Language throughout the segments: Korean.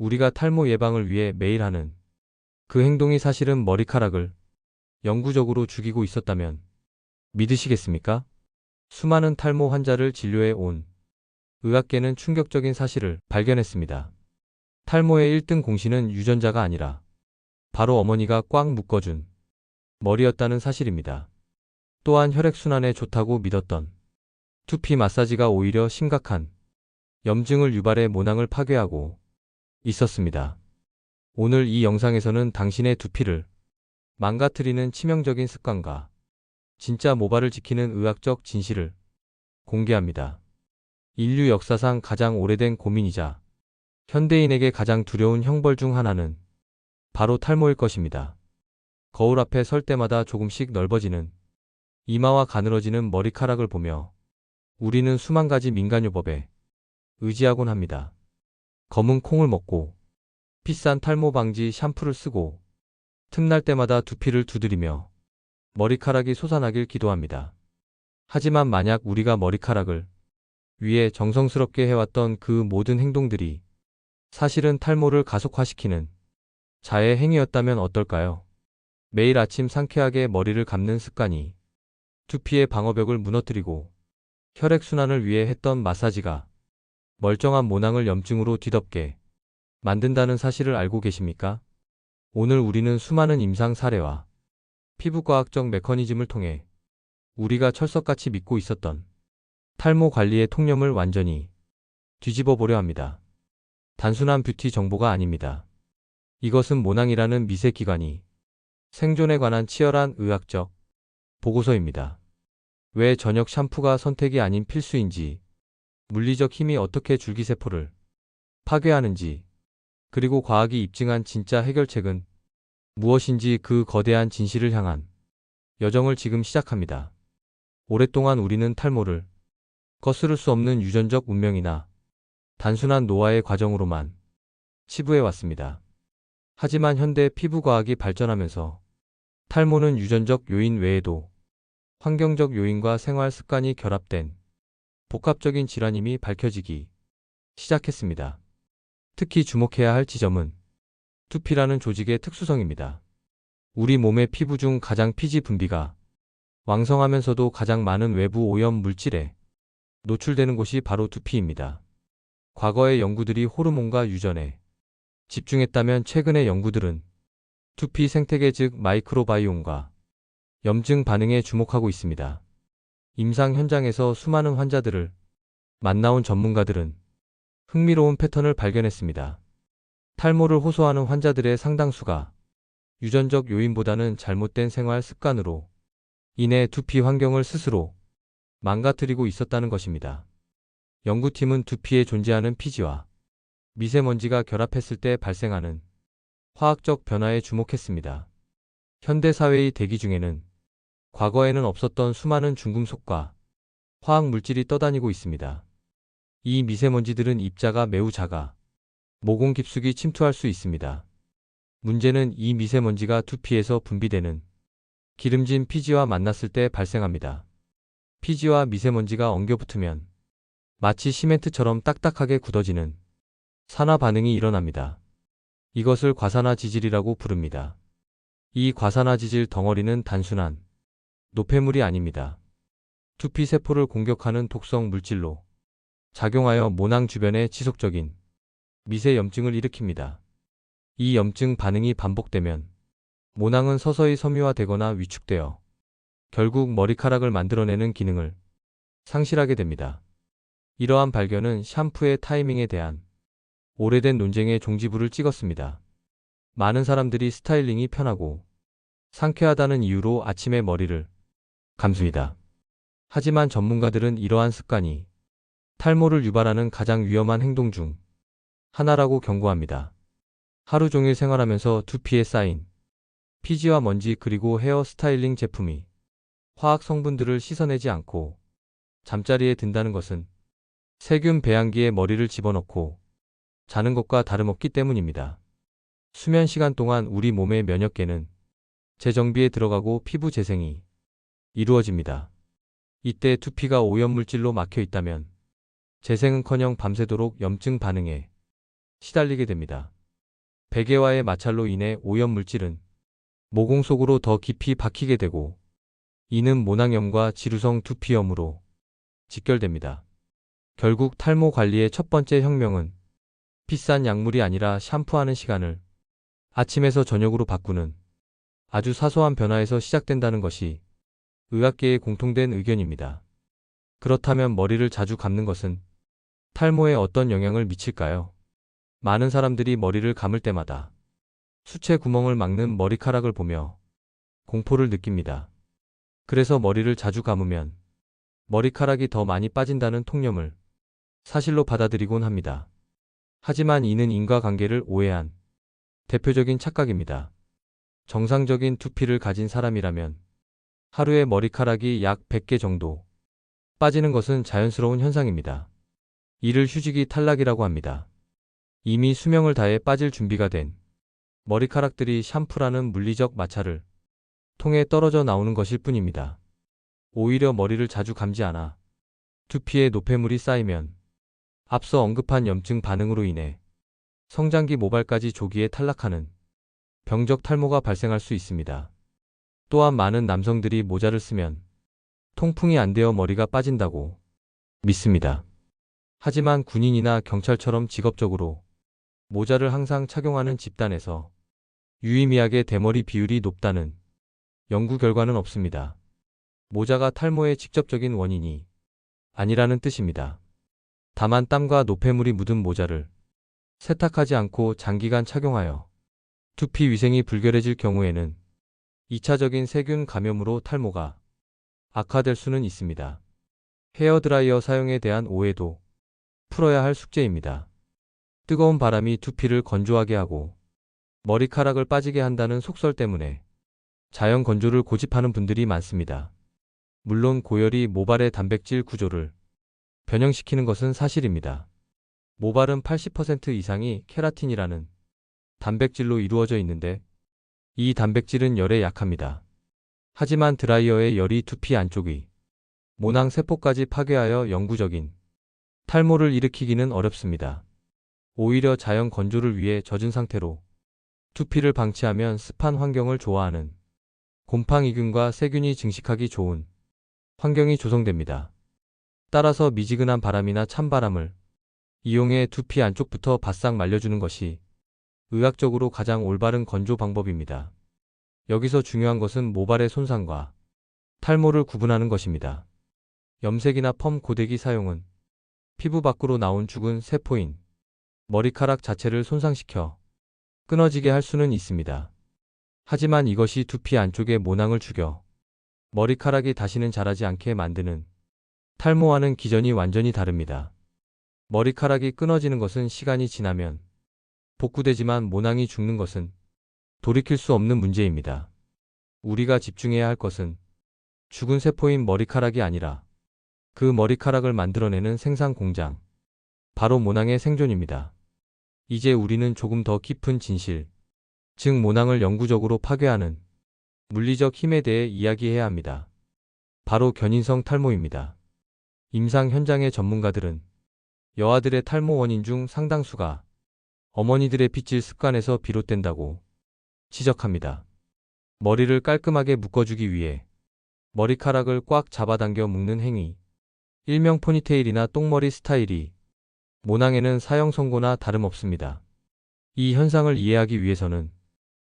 우리가 탈모 예방을 위해 매일 하는 그 행동이 사실은 머리카락을 영구적으로 죽이고 있었다면 믿으시겠습니까? 수많은 탈모 환자를 진료해 온 의학계는 충격적인 사실을 발견했습니다. 탈모의 1등 공신은 유전자가 아니라 바로 어머니가 꽉 묶어준 머리였다는 사실입니다. 또한 혈액순환에 좋다고 믿었던 두피 마사지가 오히려 심각한 염증을 유발해 모낭을 파괴하고 있었습니다. 오늘 이 영상에서는 당신의 두피를 망가뜨리는 치명적인 습관과 진짜 모발을 지키는 의학적 진실을 공개합니다. 인류 역사상 가장 오래된 고민이자 현대인에게 가장 두려운 형벌 중 하나는 바로 탈모일 것입니다. 거울 앞에 설 때마다 조금씩 넓어지는 이마와 가늘어지는 머리카락을 보며 우리는 수만 가지 민간요법에 의지하곤 합니다. 검은 콩을 먹고 비싼 탈모 방지 샴푸를 쓰고 틈날 때마다 두피를 두드리며 머리카락이 솟아나길 기도합니다. 하지만 만약 우리가 머리카락을 위해 정성스럽게 해왔던 그 모든 행동들이 사실은 탈모를 가속화시키는 자해 행위였다면 어떨까요? 매일 아침 상쾌하게 머리를 감는 습관이 두피의 방어벽을 무너뜨리고 혈액순환을 위해 했던 마사지가 멀쩡한 모낭을 염증으로 뒤덮게 만든다는 사실을 알고 계십니까? 오늘 우리는 수많은 임상 사례와 피부과학적 메커니즘을 통해 우리가 철석같이 믿고 있었던 탈모 관리의 통념을 완전히 뒤집어 보려 합니다. 단순한 뷰티 정보가 아닙니다. 이것은 모낭이라는 미세 기관이 생존에 관한 치열한 의학적 보고서입니다. 왜 저녁 샴푸가 선택이 아닌 필수인지, 물리적 힘이 어떻게 줄기세포를 파괴하는지, 그리고 과학이 입증한 진짜 해결책은 무엇인지 그 거대한 진실을 향한 여정을 지금 시작합니다. 오랫동안 우리는 탈모를 거스를 수 없는 유전적 운명이나 단순한 노화의 과정으로만 치부해 왔습니다. 하지만 현대 피부과학이 발전하면서 탈모는 유전적 요인 외에도 환경적 요인과 생활 습관이 결합된 복합적인 질환임이 밝혀지기 시작했습니다. 특히 주목해야 할 지점은 두피라는 조직의 특수성입니다. 우리 몸의 피부 중 가장 피지 분비가 왕성하면서도 가장 많은 외부 오염 물질에 노출되는 곳이 바로 두피입니다. 과거의 연구들이 호르몬과 유전에 집중했다면 최근의 연구들은 두피 생태계 즉 마이크로바이옴과 염증 반응에 주목하고 있습니다. 임상 현장에서 수많은 환자들을 만나온 전문가들은 흥미로운 패턴을 발견했습니다. 탈모를 호소하는 환자들의 상당수가 유전적 요인보다는 잘못된 생활 습관으로 인해 두피 환경을 스스로 망가뜨리고 있었다는 것입니다. 연구팀은 두피에 존재하는 피지와 미세먼지가 결합했을 때 발생하는 화학적 변화에 주목했습니다. 현대 사회의 대기 중에는 과거에는 없었던 수많은 중금속과 화학 물질이 떠다니고 있습니다. 이 미세먼지들은 입자가 매우 작아 모공 깊숙이 침투할 수 있습니다. 문제는 이 미세먼지가 두피에서 분비되는 기름진 피지와 만났을 때 발생합니다. 피지와 미세먼지가 엉겨붙으면 마치 시멘트처럼 딱딱하게 굳어지는 산화 반응이 일어납니다. 이것을 과산화 지질이라고 부릅니다. 이 과산화 지질 덩어리는 단순한 노폐물이 아닙니다. 두피 세포를 공격하는 독성 물질로 작용하여 모낭 주변에 지속적인 미세 염증을 일으킵니다. 이 염증 반응이 반복되면 모낭은 서서히 섬유화되거나 위축되어 결국 머리카락을 만들어내는 기능을 상실하게 됩니다. 이러한 발견은 샴푸의 타이밍에 대한 오래된 논쟁의 종지부를 찍었습니다. 많은 사람들이 스타일링이 편하고 상쾌하다는 이유로 아침에 머리를 감습니다. 하지만 전문가들은 이러한 습관이 탈모를 유발하는 가장 위험한 행동 중 하나라고 경고합니다. 하루 종일 생활하면서 두피에 쌓인 피지와 먼지 그리고 헤어 스타일링 제품이 화학 성분들을 씻어내지 않고 잠자리에 든다는 것은 세균 배양기에 머리를 집어넣고 자는 것과 다름없기 때문입니다. 수면 시간 동안 우리 몸의 면역계는 재정비에 들어가고 피부 재생이 이루어집니다. 이때 두피가 오염물질로 막혀 있다면 재생은커녕 밤새도록 염증 반응에 시달리게 됩니다. 베개와의 마찰로 인해 오염물질은 모공 속으로 더 깊이 박히게 되고 이는 모낭염과 지루성 두피염으로 직결됩니다. 결국 탈모 관리의 첫 번째 혁명은 비싼 약물이 아니라 샴푸하는 시간을 아침에서 저녁으로 바꾸는 아주 사소한 변화에서 시작된다는 것이 의학계의 공통된 의견입니다. 그렇다면 머리를 자주 감는 것은 탈모에 어떤 영향을 미칠까요? 많은 사람들이 머리를 감을 때마다 수채 구멍을 막는 머리카락을 보며 공포를 느낍니다. 그래서 머리를 자주 감으면 머리카락이 더 많이 빠진다는 통념을 사실로 받아들이곤 합니다. 하지만 이는 인과관계를 오해한 대표적인 착각입니다. 정상적인 두피를 가진 사람이라면 하루에 머리카락이 약 100개 정도 빠지는 것은 자연스러운 현상입니다. 이를 휴지기 탈락이라고 합니다. 이미 수명을 다해 빠질 준비가 된 머리카락들이 샴푸라는 물리적 마찰을 통해 떨어져 나오는 것일 뿐입니다. 오히려 머리를 자주 감지 않아 두피에 노폐물이 쌓이면 앞서 언급한 염증 반응으로 인해 성장기 모발까지 조기에 탈락하는 병적 탈모가 발생할 수 있습니다. 또한 많은 남성들이 모자를 쓰면 통풍이 안 되어 머리가 빠진다고 믿습니다. 하지만 군인이나 경찰처럼 직업적으로 모자를 항상 착용하는 집단에서 유의미하게 대머리 비율이 높다는 연구 결과는 없습니다. 모자가 탈모의 직접적인 원인이 아니라는 뜻입니다. 다만 땀과 노폐물이 묻은 모자를 세탁하지 않고 장기간 착용하여 두피 위생이 불결해질 경우에는 2차적인 세균 감염으로 탈모가 악화될 수는 있습니다. 헤어드라이어 사용에 대한 오해도 풀어야 할 숙제입니다. 뜨거운 바람이 두피를 건조하게 하고 머리카락을 빠지게 한다는 속설 때문에 자연 건조를 고집하는 분들이 많습니다. 물론 고열이 모발의 단백질 구조를 변형시키는 것은 사실입니다. 모발은 80% 이상이 케라틴이라는 단백질로 이루어져 있는데 이 단백질은 열에 약합니다. 하지만 드라이어의 열이 두피 안쪽의 모낭 세포까지 파괴하여 영구적인 탈모를 일으키기는 어렵습니다. 오히려 자연 건조를 위해 젖은 상태로 두피를 방치하면 습한 환경을 좋아하는 곰팡이균과 세균이 증식하기 좋은 환경이 조성됩니다. 따라서 미지근한 바람이나 찬바람을 이용해 두피 안쪽부터 바싹 말려주는 것이 의학적으로 가장 올바른 건조 방법입니다. 여기서 중요한 것은 모발의 손상과 탈모를 구분하는 것입니다. 염색이나 펌 고데기 사용은 피부 밖으로 나온 죽은 세포인 머리카락 자체를 손상시켜 끊어지게 할 수는 있습니다. 하지만 이것이 두피 안쪽의 모낭을 죽여 머리카락이 다시는 자라지 않게 만드는 탈모와는 기전이 완전히 다릅니다. 머리카락이 끊어지는 것은 시간이 지나면 복구되지만 모낭이 죽는 것은 돌이킬 수 없는 문제입니다. 우리가 집중해야 할 것은 죽은 세포인 머리카락이 아니라 그 머리카락을 만들어내는 생산 공장, 바로 모낭의 생존입니다. 이제 우리는 조금 더 깊은 진실, 즉 모낭을 영구적으로 파괴하는 물리적 힘에 대해 이야기해야 합니다. 바로 견인성 탈모입니다. 임상 현장의 전문가들은 여아들의 탈모 원인 중 상당수가 어머니들의 빗질 습관에서 비롯된다고 지적합니다. 머리를 깔끔하게 묶어주기 위해 머리카락을 꽉 잡아당겨 묶는 행위, 일명 포니테일이나 똥머리 스타일이 모낭에는 사형 선고나 다름없습니다. 이 현상을 이해하기 위해서는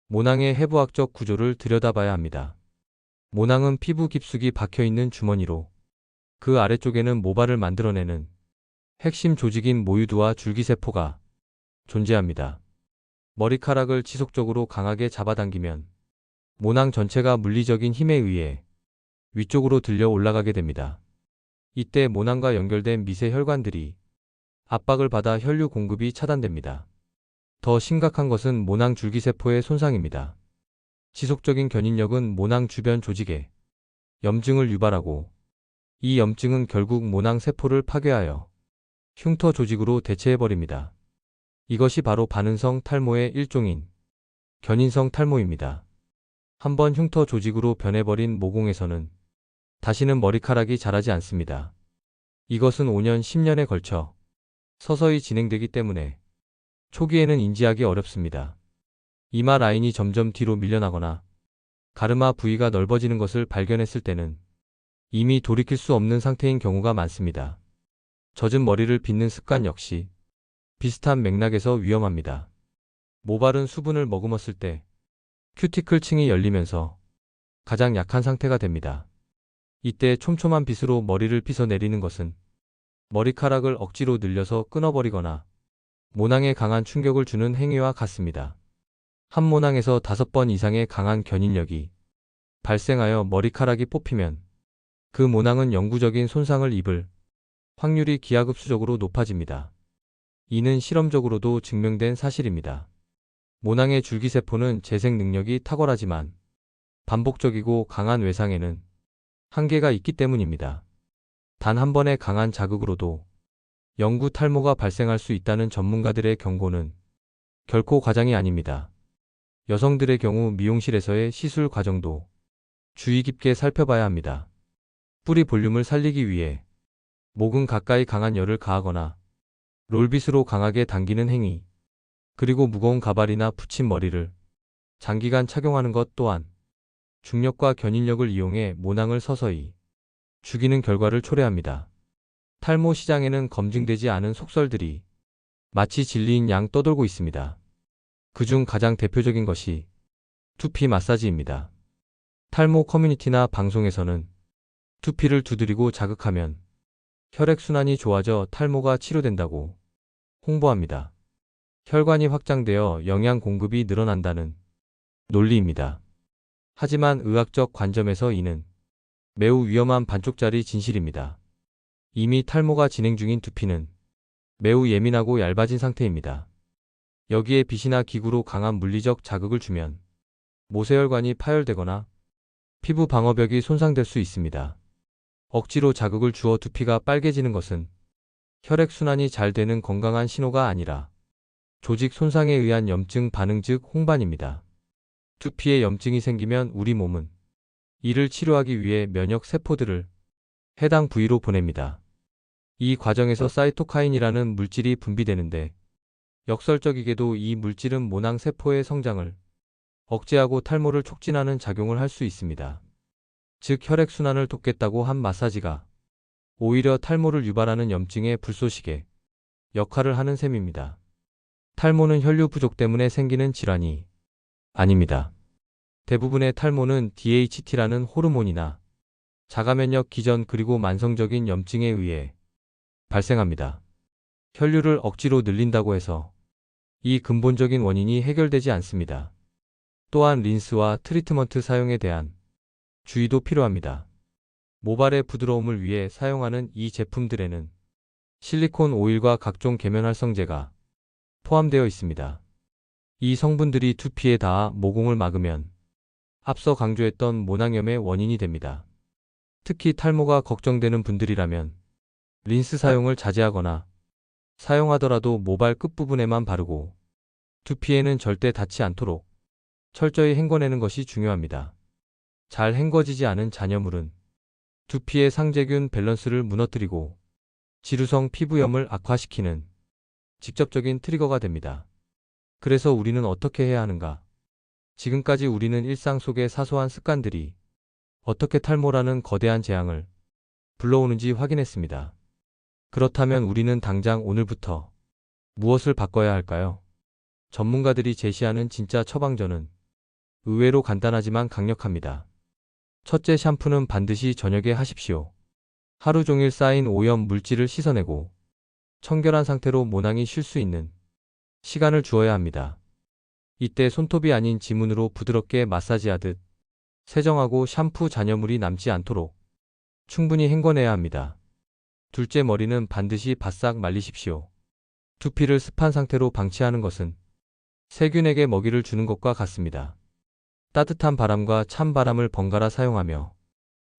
모낭의 해부학적 구조를 들여다봐야 합니다. 모낭은 피부 깊숙이 박혀있는 주머니로 그 아래쪽에는 모발을 만들어내는 핵심 조직인 모유두와 줄기세포가 존재합니다. 머리카락을 지속적으로 강하게 잡아당기면 모낭 전체가 물리적인 힘에 의해 위쪽으로 들려 올라가게 됩니다. 이때 모낭과 연결된 미세 혈관들이 압박을 받아 혈류 공급이 차단됩니다. 더 심각한 것은 모낭 줄기세포의 손상입니다. 지속적인 견인력은 모낭 주변 조직에 염증을 유발하고 이 염증은 결국 모낭 세포를 파괴하여 흉터 조직으로 대체해버립니다. 이것이 바로 반응성 탈모의 일종인 견인성 탈모입니다. 한번 흉터 조직으로 변해버린 모공에서는 다시는 머리카락이 자라지 않습니다. 이것은 5년, 10년에 걸쳐 서서히 진행되기 때문에 초기에는 인지하기 어렵습니다. 이마 라인이 점점 뒤로 밀려나거나 가르마 부위가 넓어지는 것을 발견했을 때는 이미 돌이킬 수 없는 상태인 경우가 많습니다. 젖은 머리를 빗는 습관 역시 비슷한 맥락에서 위험합니다. 모발은 수분을 머금었을 때 큐티클 층이 열리면서 가장 약한 상태가 됩니다. 이때 촘촘한 빗으로 머리를 빗어내리는 것은 머리카락을 억지로 늘려서 끊어버리거나 모낭에 강한 충격을 주는 행위와 같습니다. 한 모낭에서 5번 이상의 강한 견인력이 발생하여 머리카락이 뽑히면 그 모낭은 영구적인 손상을 입을 확률이 기하급수적으로 높아집니다. 이는 실험적으로도 증명된 사실입니다. 모낭의 줄기세포는 재생 능력이 탁월하지만 반복적이고 강한 외상에는 한계가 있기 때문입니다. 단 한 번의 강한 자극으로도 영구 탈모가 발생할 수 있다는 전문가들의 경고는 결코 과장이 아닙니다. 여성들의 경우 미용실에서의 시술 과정도 주의 깊게 살펴봐야 합니다. 뿌리 볼륨을 살리기 위해 목은 가까이 강한 열을 가하거나 롤빗으로 강하게 당기는 행위, 그리고 무거운 가발이나 붙인 머리를 장기간 착용하는 것 또한 중력과 견인력을 이용해 모낭을 서서히 죽이는 결과를 초래합니다. 탈모 시장에는 검증되지 않은 속설들이 마치 진리인 양 떠돌고 있습니다. 그중 가장 대표적인 것이 두피 마사지입니다. 탈모 커뮤니티나 방송에서는 두피를 두드리고 자극하면 혈액순환이 좋아져 탈모가 치료된다고 홍보합니다. 혈관이 확장되어 영양 공급이 늘어난다는 논리입니다. 하지만 의학적 관점에서 이는 매우 위험한 반쪽짜리 진실입니다. 이미 탈모가 진행 중인 두피는 매우 예민하고 얇아진 상태입니다. 여기에 빗이나 기구로 강한 물리적 자극을 주면 모세혈관이 파열되거나 피부 방어벽이 손상될 수 있습니다. 억지로 자극을 주어 두피가 빨개지는 것은 혈액순환이 잘 되는 건강한 신호가 아니라 조직 손상에 의한 염증 반응 즉 홍반입니다. 두피에 염증이 생기면 우리 몸은 이를 치료하기 위해 면역 세포들을 해당 부위로 보냅니다. 이 과정에서 사이토카인이라는 물질이 분비되는데 역설적이게도 이 물질은 모낭 세포의 성장을 억제하고 탈모를 촉진하는 작용을 할 수 있습니다. 즉 혈액순환을 돕겠다고 한 마사지가 오히려 탈모를 유발하는 염증의 불쏘시개 역할을 하는 셈입니다. 탈모는 혈류 부족 때문에 생기는 질환이 아닙니다. 대부분의 탈모는 DHT라는 호르몬이나 자가면역 기전 그리고 만성적인 염증에 의해 발생합니다. 혈류를 억지로 늘린다고 해서 이 근본적인 원인이 해결되지 않습니다. 또한 린스와 트리트먼트 사용에 대한 주의도 필요합니다. 모발의 부드러움을 위해 사용하는 이 제품들에는 실리콘 오일과 각종 계면활성제가 포함되어 있습니다. 이 성분들이 두피에 닿아 모공을 막으면 앞서 강조했던 모낭염의 원인이 됩니다. 특히 탈모가 걱정되는 분들이라면 린스 사용을 자제하거나 사용하더라도 모발 끝부분에만 바르고 두피에는 절대 닿지 않도록 철저히 헹궈내는 것이 중요합니다. 잘 헹궈지지 않은 잔여물은 두피의 상재균 밸런스를 무너뜨리고 지루성 피부염을 악화시키는 직접적인 트리거가 됩니다. 그래서 우리는 어떻게 해야 하는가? 지금까지 우리는 일상 속의 사소한 습관들이 어떻게 탈모라는 거대한 재앙을 불러오는지 확인했습니다. 그렇다면 우리는 당장 오늘부터 무엇을 바꿔야 할까요? 전문가들이 제시하는 진짜 처방전은 의외로 간단하지만 강력합니다. 첫째, 샴푸는 반드시 저녁에 하십시오. 하루 종일 쌓인 오염 물질을 씻어내고 청결한 상태로 모낭이 쉴 수 있는 시간을 주어야 합니다. 이때 손톱이 아닌 지문으로 부드럽게 마사지하듯 세정하고 샴푸 잔여물이 남지 않도록 충분히 헹궈내야 합니다. 둘째, 머리는 반드시 바싹 말리십시오. 두피를 습한 상태로 방치하는 것은 세균에게 먹이를 주는 것과 같습니다. 따뜻한 바람과 찬 바람을 번갈아 사용하며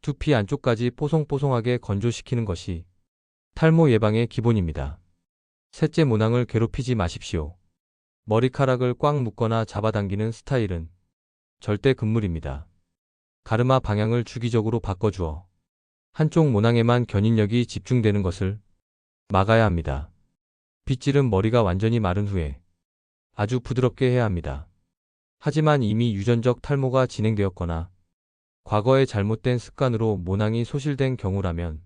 두피 안쪽까지 뽀송뽀송하게 건조시키는 것이 탈모 예방의 기본입니다. 셋째, 모낭을 괴롭히지 마십시오. 머리카락을 꽉 묶거나 잡아당기는 스타일은 절대 금물입니다. 가르마 방향을 주기적으로 바꿔주어 한쪽 모낭에만 견인력이 집중되는 것을 막아야 합니다. 빗질은 머리가 완전히 마른 후에 아주 부드럽게 해야 합니다. 하지만 이미 유전적 탈모가 진행되었거나 과거의 잘못된 습관으로 모낭이 소실된 경우라면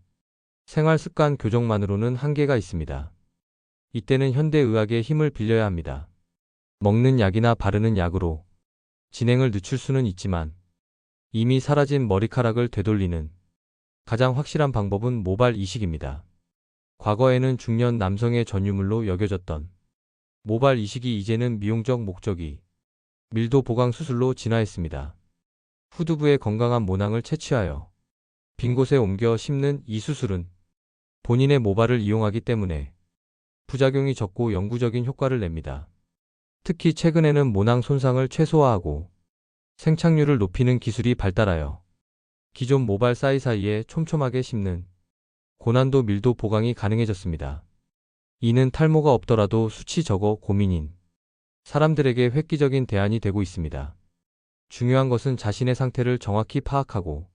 생활 습관 교정만으로는 한계가 있습니다. 이때는 현대의학의 힘을 빌려야 합니다. 먹는 약이나 바르는 약으로 진행을 늦출 수는 있지만 이미 사라진 머리카락을 되돌리는 가장 확실한 방법은 모발 이식입니다. 과거에는 중년 남성의 전유물로 여겨졌던 모발 이식이 이제는 미용적 목적이 밀도 보강 수술로 진화했습니다. 후두부의 건강한 모낭을 채취하여 빈 곳에 옮겨 심는 이 수술은 본인의 모발을 이용하기 때문에 부작용이 적고 영구적인 효과를 냅니다. 특히 최근에는 모낭 손상을 최소화하고 생착률을 높이는 기술이 발달하여 기존 모발 사이사이에 촘촘하게 심는 고난도 밀도 보강이 가능해졌습니다. 이는 탈모가 없더라도 수치 적어 고민인 사람들에게 획기적인 대안이 되고 있습니다. 중요한 것은 자신의 상태를 정확히 파악하고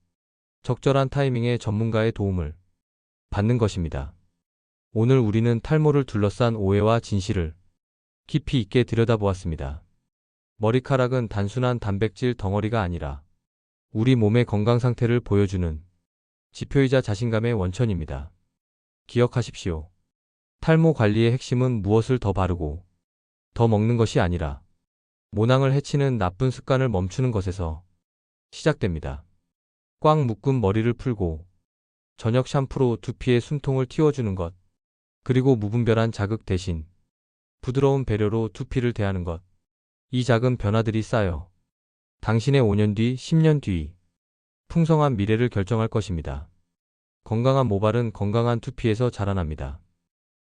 적절한 타이밍에 전문가의 도움을 받는 것입니다. 오늘 우리는 탈모를 둘러싼 오해와 진실을 깊이 있게 들여다보았습니다. 머리카락은 단순한 단백질 덩어리가 아니라 우리 몸의 건강 상태를 보여주는 지표이자 자신감의 원천입니다. 기억하십시오. 탈모 관리의 핵심은 무엇을 더 바르고 더 먹는 것이 아니라 모낭을 해치는 나쁜 습관을 멈추는 것에서 시작됩니다. 꽉 묶은 머리를 풀고 저녁 샴푸로 두피의 숨통을 틔워주는 것, 그리고 무분별한 자극 대신 부드러운 배려로 두피를 대하는 것. 이 작은 변화들이 쌓여 당신의 5년 뒤, 10년 뒤 풍성한 미래를 결정할 것입니다. 건강한 모발은 건강한 두피에서 자라납니다.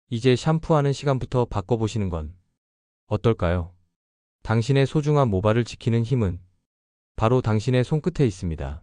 이제 샴푸하는 시간부터 바꿔보시는 건 어떨까요? 당신의 소중한 모발을 지키는 힘은 바로 당신의 손끝에 있습니다.